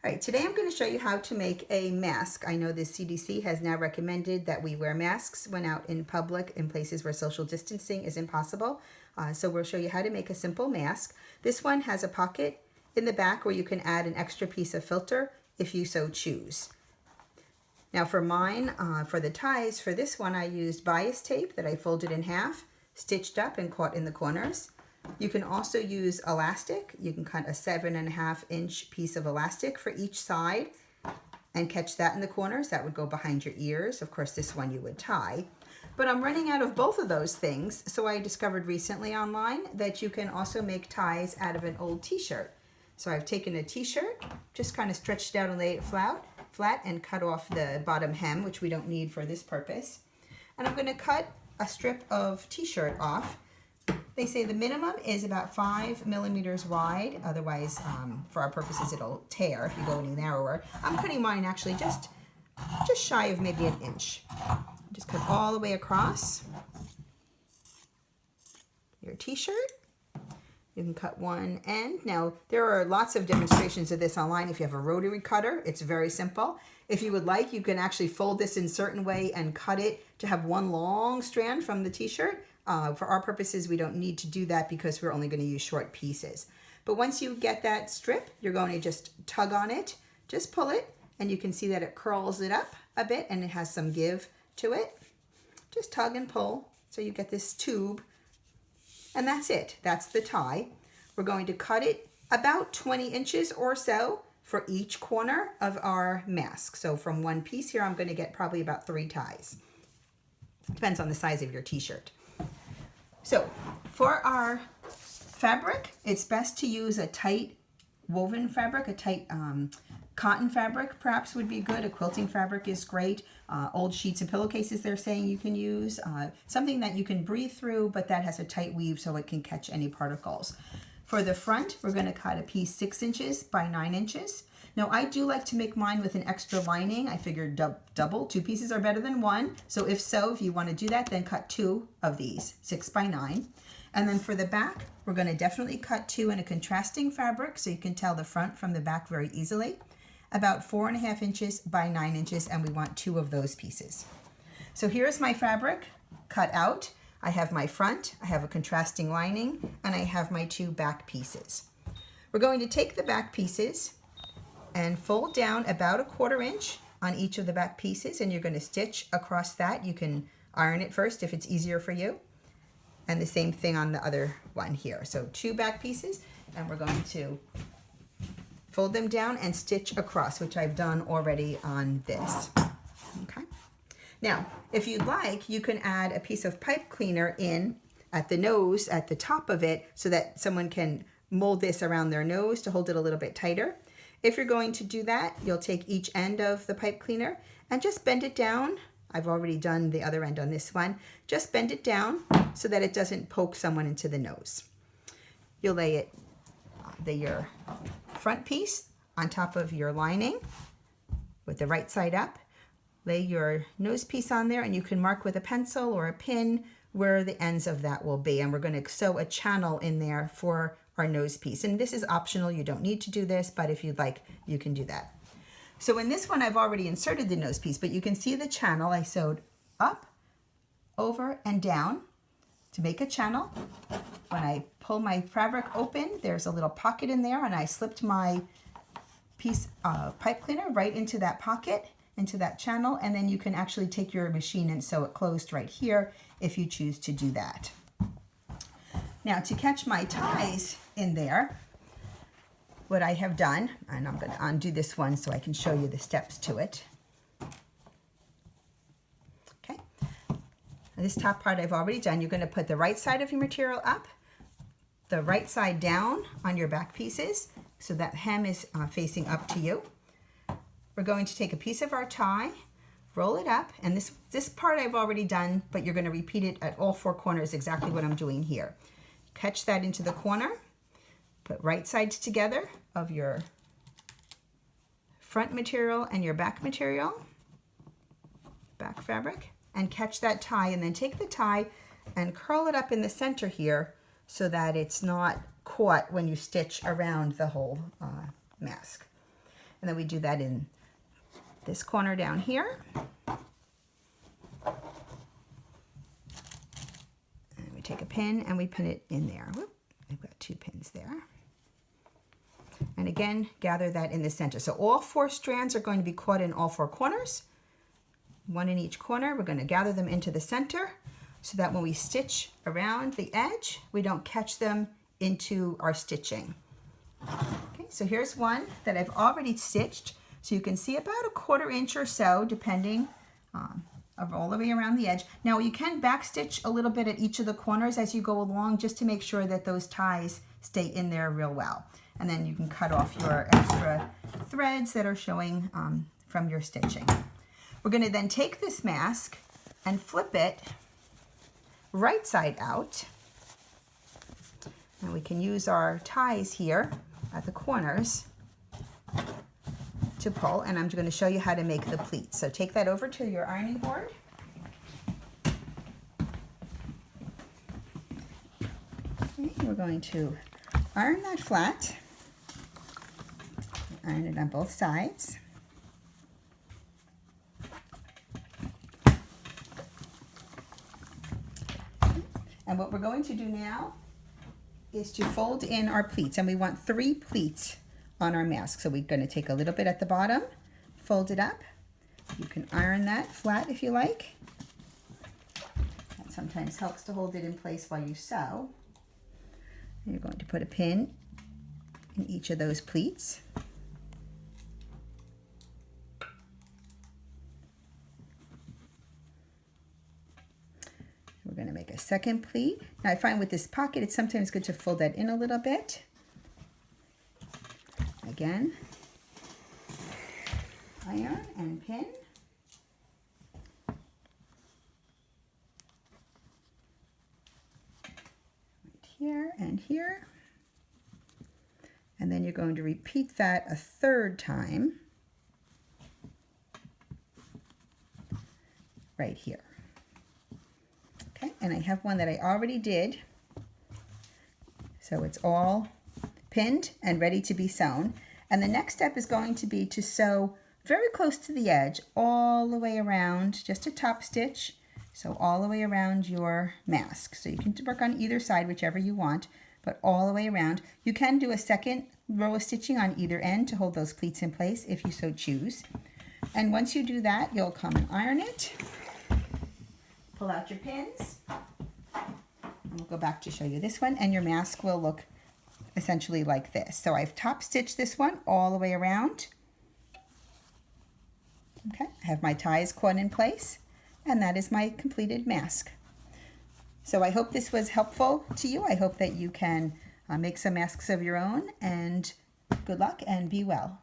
All right, today I'm going to show you how to make a mask. I know the CDC has now recommended that we wear masks when out in public in places where social distancing is impossible. So we'll show you how to make a simple mask. This one has a pocket in the back where you can add an extra piece of filter if you so choose. Now for mine, for the ties, for this one I used bias tape that I folded in half, stitched up and caught in the corners. You can also use elastic. You can cut a 7.5-inch piece of elastic for each side and catch that in the corners. That would go behind your ears. Of course, this one you would tie. But I'm running out of both of those things, so I discovered recently online that you can also make ties out of an old t-shirt. So I've taken a t-shirt, just kind of stretched it out and laid it flat and cut off the bottom hem, which we don't need for this purpose. And I'm going to cut a strip of t-shirt off. They say the minimum is about 5 millimeters wide. Otherwise, for our purposes, it'll tear if you go any narrower. I'm cutting mine actually just shy of maybe an inch. Just cut all the way across your t-shirt. You can cut one end. Now, there are lots of demonstrations of this online. If you have a rotary cutter, it's very simple. If you would like, you can actually fold this in a certain way and cut it to have one long strand from the t-shirt. For our purposes, we don't need to do that because we're only going to use short pieces. But once you get that strip, you're going to just tug on it, just pull it, and you can see that it curls it up a bit and it has some give to it. Just tug and pull so you get this tube, and that's it. That's the tie. We're going to cut it about 20 inches or so for each corner of our mask. So from one piece here, I'm going to get probably about 3 ties. Depends on the size of your t-shirt. So for our fabric, it's best to use a tight woven fabric, a tight cotton fabric perhaps would be good. A quilting fabric is great. Old sheets and pillowcases they're saying you can use. Something that you can breathe through, but that has a tight weave so it can catch any particles. For the front, we're going to cut a piece 6 inches by 9 inches. Now, I do like to make mine with an extra lining. I figured double, 2 pieces are better than 1. So if you want to do that, then cut 2 of these, 6 by 9. And then for the back, we're going to definitely cut 2 in a contrasting fabric so you can tell the front from the back very easily. About 4.5 inches by 9 inches, and we want 2 of those pieces. So here's my fabric cut out. I have my front, I have a contrasting lining, and I have my 2 back pieces. We're going to take the back pieces and fold down about 1/4 inch on each of the back pieces, and you're going to stitch across that. You can iron it first if it's easier for you. And the same thing on the other one here. So 2 back pieces, and we're going to fold them down and stitch across, which I've done already on this. Okay. Now, if you'd like, you can add a piece of pipe cleaner in at the nose, at the top of it, so that someone can mold this around their nose to hold it a little bit tighter. If you're going to do that, you'll take each end of the pipe cleaner and just bend it down. I've already done the other end on this one. Just bend it down so that it doesn't poke someone into the nose. You'll lay it, your front piece on top of your lining with the right side up. Lay your nose piece on there, and you can mark with a pencil or a pin where the ends of that will be. And we're going to sew a channel in there for our nose piece. And this is optional. You don't need to do this, but if you'd like, you can do that. So in this one, I've already inserted the nose piece, but you can see the channel. I sewed up, over, and down to make a channel. When I pull my fabric open, there's a little pocket in there, and I slipped my piece of pipe cleaner right into that pocket, into that channel, and then you can actually take your machine and sew it closed right here if you choose to do that. Now, to catch my ties in there, what I have done, and I'm going to undo this one so I can show you the steps to it. Okay, and this top part I've already done. You're going to put the right side of your material up, the right side down on your back pieces, so that hem is facing up to you. We're going to take a piece of our tie, roll it up, and this part I've already done, but you're going to repeat it at all 4 corners, exactly what I'm doing here. Catch that into the corner, put right sides together of your front material and your back material, back fabric, and catch that tie, and then take the tie and curl it up in the center here so that it's not caught when you stitch around the whole mask. And then we do that in this corner down here. And we take a pin and we pin it in there. Whoop, we've got 2 pins there. And again, gather that in the center. So all 4 strands are going to be caught in all 4 corners. 1 in each corner. We're going to gather them into the center so that when we stitch around the edge, we don't catch them into our stitching. Okay, so here's one that I've already stitched. So you can see about 1/4 inch or so, depending of all the way around the edge. Now you can backstitch a little bit at each of the corners as you go along, just to make sure that those ties stay in there real well. And then you can cut off your extra threads that are showing from your stitching. We're going to then take this mask and flip it right side out. And we can use our ties here at the corners to pull, and I'm going to show you how to make the pleats. So take that over to your ironing board. Okay, we're going to iron that flat. Iron it on both sides. And what we're going to do now is to fold in our pleats, and we want 3 pleats on our mask. So we're going to take a little bit at the bottom, fold it up. You can iron that flat if you like. That sometimes helps to hold it in place while you sew. And you're going to put a pin in each of those pleats. We're going to make a second pleat. Now I find with this pocket, it's sometimes good to fold that in a little bit. Again, iron and pin. Right here and here. And then you're going to repeat that a 3rd time right here. Okay, and I have one that I already did. So it's all pinned and ready to be sewn. And the next step is going to be to sew very close to the edge all the way around, just a top stitch. So all the way around your mask. So you can work on either side, whichever you want, but all the way around. You can do a second row of stitching on either end to hold those pleats in place if you so choose. And once you do that, you'll come and iron it. Pull out your pins. And we'll go back to show you this one, and your mask will look essentially like this. So I've top stitched this one all the way around. Okay, I have my ties caught in place, and that is my completed mask. So I hope this was helpful to you. I hope that you can make some masks of your own, and good luck and be well.